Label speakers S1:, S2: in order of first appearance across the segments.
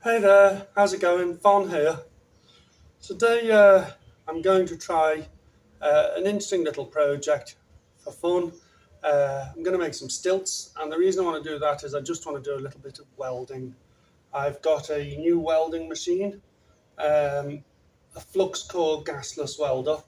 S1: Hey there, how's it going? Von here. Today I'm going to try an interesting little project for fun. I'm going to make some stilts, and the reason I want to do that is I just want to do a little bit of welding. I've got a new welding machine, a flux core gasless welder,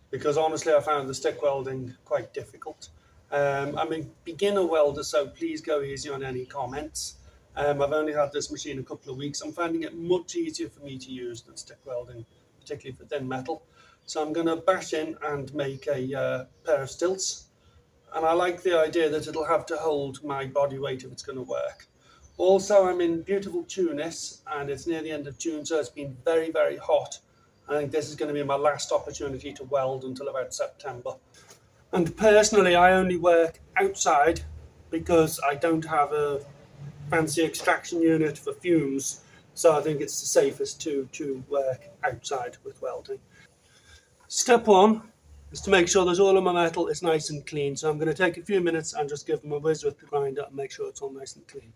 S1: because honestly I found the stick welding quite difficult. I'm a beginner welder, so please go easy on any comments. I've only had this machine a couple of weeks. I'm finding it much easier for me to use than stick welding, particularly for thin metal. So I'm going to bash in and make a pair of stilts. And I like the idea that it'll have to hold my body weight if it's going to work. Also, I'm in beautiful Tunis, and it's near the end of June, so it's been very, very hot. I think this is going to be my last opportunity to weld until about September. And personally, I only work outside because I don't have a fancy extraction unit for fumes, so I think it's the safest to work outside with welding. Step one is to make sure that all of my metal is nice and clean, so I'm going to take a few minutes and just give them a whiz with the grinder and make sure it's all nice and clean.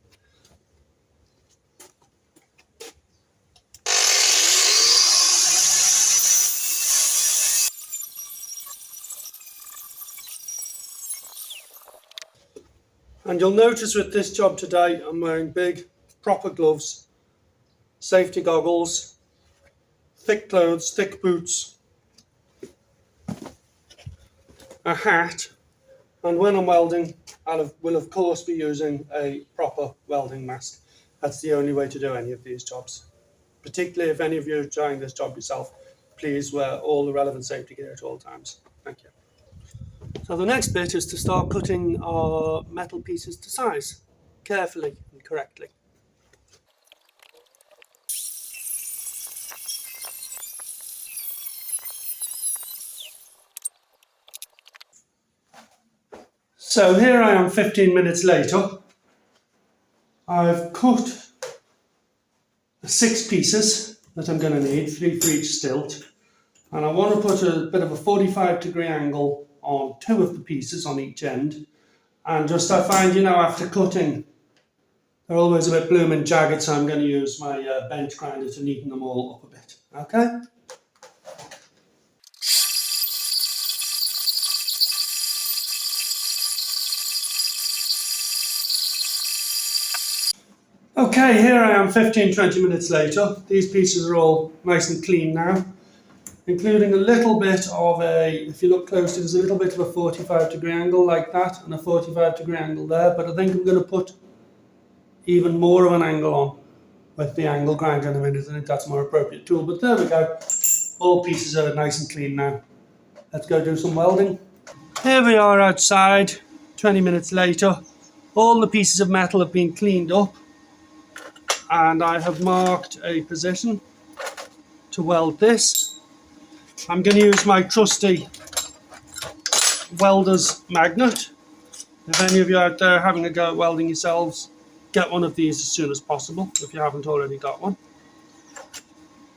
S1: And you'll notice with this job today, I'm wearing big, proper gloves, safety goggles, thick clothes, thick boots, a hat, and when I'm welding, I will of course be using a proper welding mask. That's the only way to do any of these jobs. Particularly if any of you are trying this job yourself, please wear all the relevant safety gear at all times. Thank you. So the next bit is to start cutting our metal pieces to size, carefully and correctly. So here I am 15 minutes later. I've cut 6 pieces that I'm going to need, 3 for each stilt. And I want to put a bit of a 45-degree angle on 2 of the pieces on each end. And just I find, after cutting, they're always a bit blooming jagged, so I'm going to use my bench grinder to neaten them all up a bit. Okay? Okay, here I am 15-20 minutes later. These pieces are all nice and clean now, including a little bit of if you look closely, there's a little bit of a 45-degree angle like that, and a 45-degree angle there, but I think I'm going to put even more of an angle on with the angle grinder in a minute. I think that's a more appropriate tool, but there we go. All pieces are nice and clean now. Let's go do some welding. Here we are outside, 20 minutes later. All the pieces of metal have been cleaned up, and I have marked a position to weld this. I'm going to use my trusty welder's magnet. If any of you out there are having a go at welding yourselves, get one of these as soon as possible if you haven't already got one.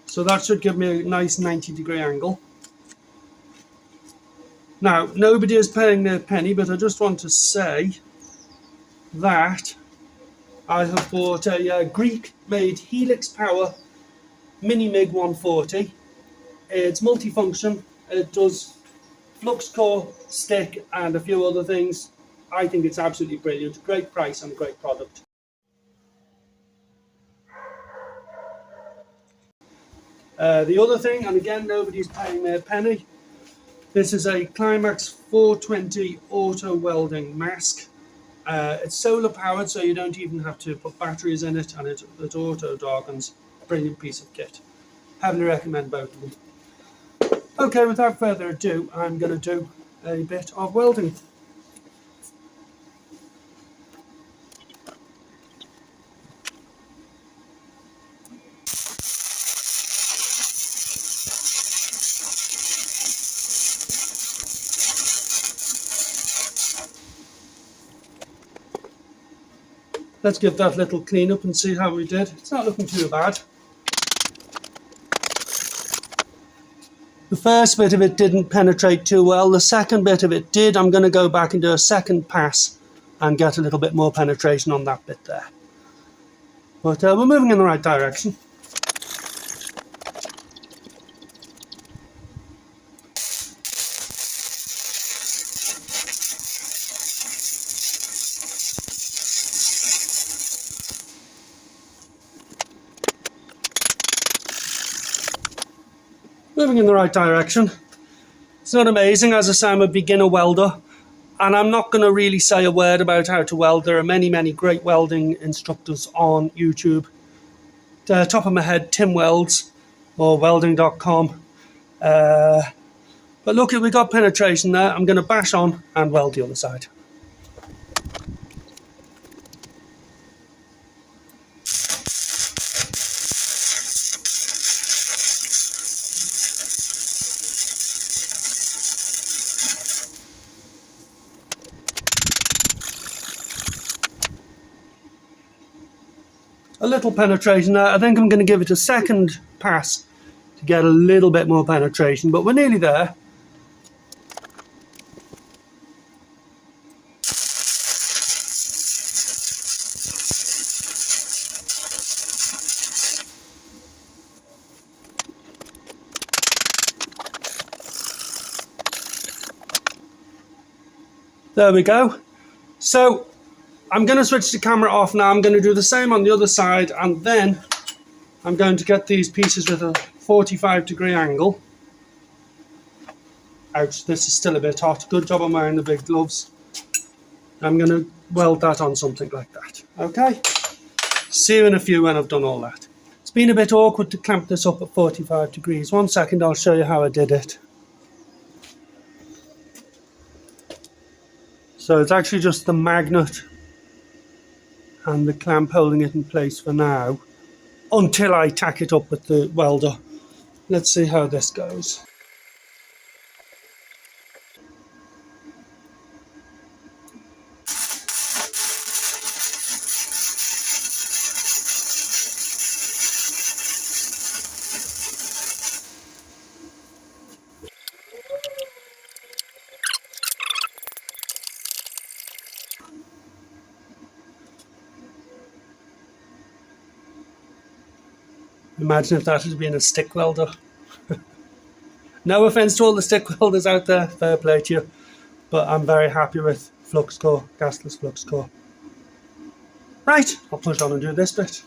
S1: So that should give me a nice 90-degree angle. Now, nobody is paying their penny, but I just want to say that I have bought a Greek-made Helix Power Mini MIG 140. It's multifunction. It does flux core, stick, and a few other things. I think it's absolutely brilliant. Great price and a great product. The other thing, and again, nobody's paying their penny, this is a Climax 420 auto welding mask. It's solar powered, so you don't even have to put batteries in it, and it auto darkens. Brilliant piece of kit. Heavily recommend both of them. Okay, without further ado, I'm going to do a bit of welding. Let's give that a little clean up and see how we did. It's not looking too bad. The first bit of it didn't penetrate too well. The second bit of it did. I'm going to go back and do a second pass and get a little bit more penetration on that bit there. But we're moving in the right direction. Moving in the right direction. It's not amazing, as I say, I'm a beginner welder, and I'm not going to really say a word about how to weld. There are many, many great welding instructors on YouTube. Top of my head, Tim Welds or welding.com. But look, we got penetration there. I'm going to bash on and weld the other side. A little penetration there. I think I'm going to give it a second pass to get a little bit more penetration, but we're nearly there. There we go. So I'm going to switch the camera off now. I'm going to do the same on the other side, and then I'm going to get these pieces with a 45-degree angle. Ouch, this is still a bit hot. Good job I'm wearing the big gloves. I'm going to weld that on something like that. Okay? See you in a few when I've done all that. It's been a bit awkward to clamp this up at 45 degrees. 1 second, I'll show you how I did it. So it's actually just the magnet and the clamp holding it in place for now until I tack it up with the welder. Let's see how this goes. Imagine if that had been a stick welder. No offence to all the stick welders out there, fair play to you, but I'm very happy with flux core, gasless flux core. Right, I'll push on and do this bit.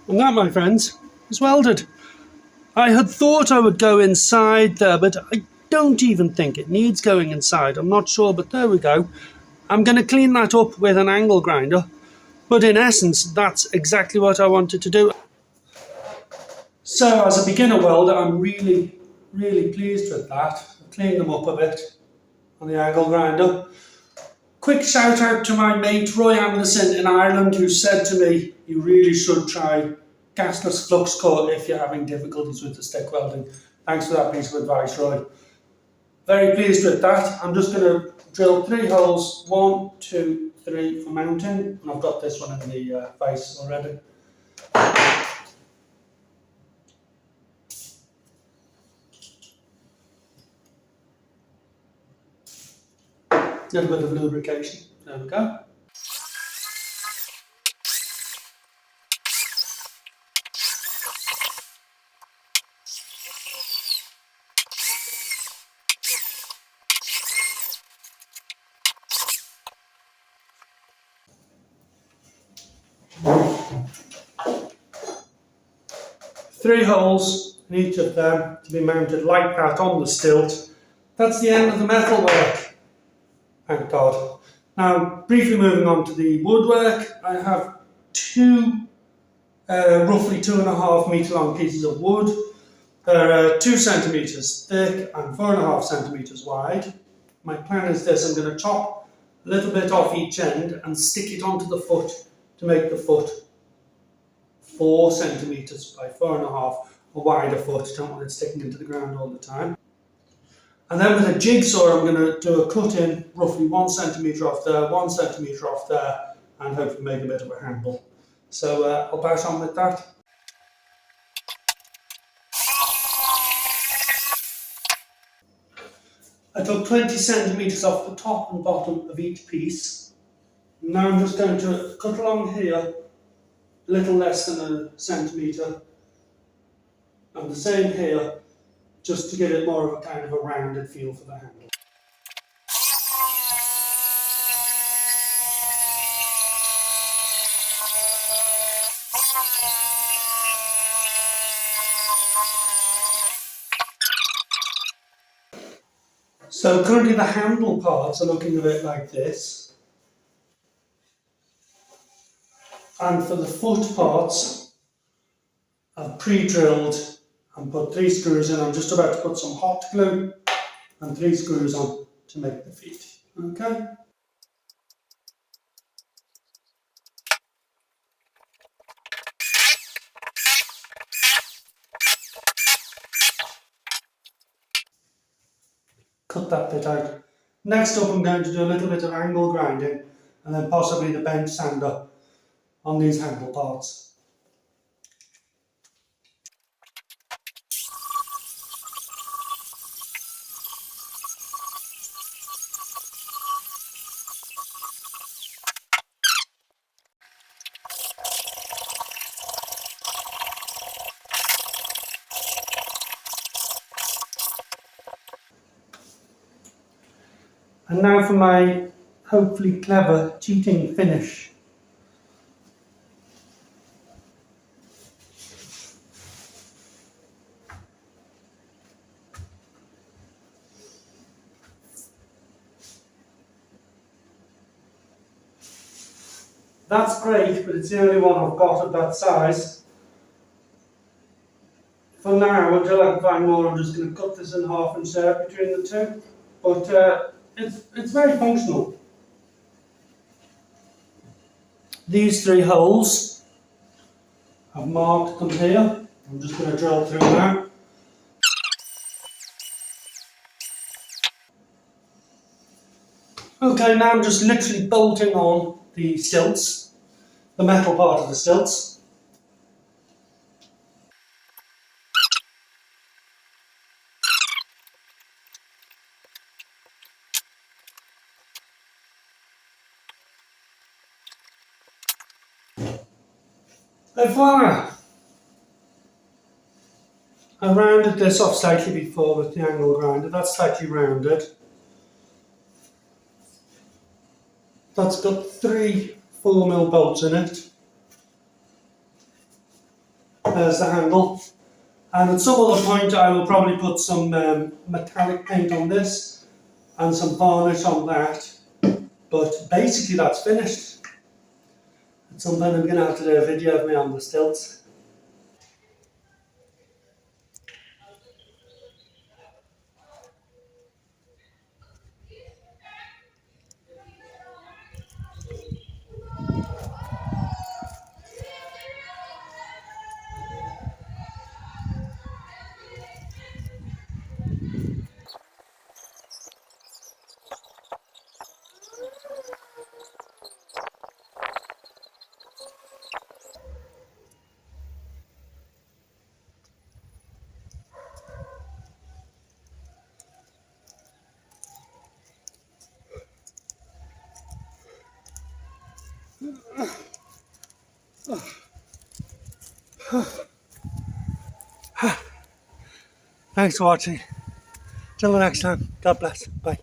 S1: And that, my friends, is welded. I had thought I would go inside there, but I don't even think it needs going inside. I'm not sure, but there we go. I'm going to clean that up with an angle grinder, but in essence, that's exactly what I wanted to do. So as a beginner welder, I'm really, really pleased with that. I've cleaned them up a bit on the angle grinder. Quick shout out to my mate Roy Anderson in Ireland, who said to me, you really should try gasless flux core if you're having difficulties with the stick welding. Thanks for that piece of advice, Roy. Very pleased with that. I'm just going to drill 3 holes, 1, 2, 3 for mounting, and I've got this one in the vise already. A little bit of lubrication. There we go. Three holes in each of them to be mounted like that on the stilt. That's the end of the metal work. Thank God. Now, briefly moving on to the woodwork, I have two roughly 2.5 metre long pieces of wood. They're 2 centimetres thick and 4.5 centimetres wide. My plan is this: I'm going to chop a little bit off each end and stick it onto the foot to make the foot 4 centimetres by 4.5, a wider foot. Don't want it sticking into the ground all the time. And then with a jigsaw, I'm going to do a cut in roughly 1 centimetre off there, 1 centimetre off there, and hopefully make a bit of a handle. So I'll bash on with that. I took 20 centimetres off the top and bottom of each piece. Now I'm just going to cut along here a little less than a centimetre, and the same here, just to give it more of a kind of a rounded feel for the handle. So currently the handle parts are looking a bit like this. And for the foot parts, I've pre-drilled and put 3 screws in. I'm just about to put some hot glue and 3 screws on to make the feet. Okay? Cut that bit out. Next up I'm going to do a little bit of angle grinding and then possibly the bench sander on these handle parts. And now for my hopefully clever cheating finish. That's great, but it's the only one I've got at that size. For now, until I can find more, I'm just going to cut this in half and serve between the two. But it's very functional. These 3 holes, I've marked them here. I'm just going to drill through now. Okay, now I'm just literally bolting on the stilts, the metal part of the stilts. And voila! I rounded this off slightly before with the angle grinder. That's slightly rounded. That's got 3 4mm bolts in it. There's the handle. And at some other point I will probably put some metallic paint on this and some varnish on that. But basically that's finished. At some point I'm going to have to do a video of me on the stilts. Thanks for watching. Till the next time. God bless. Bye.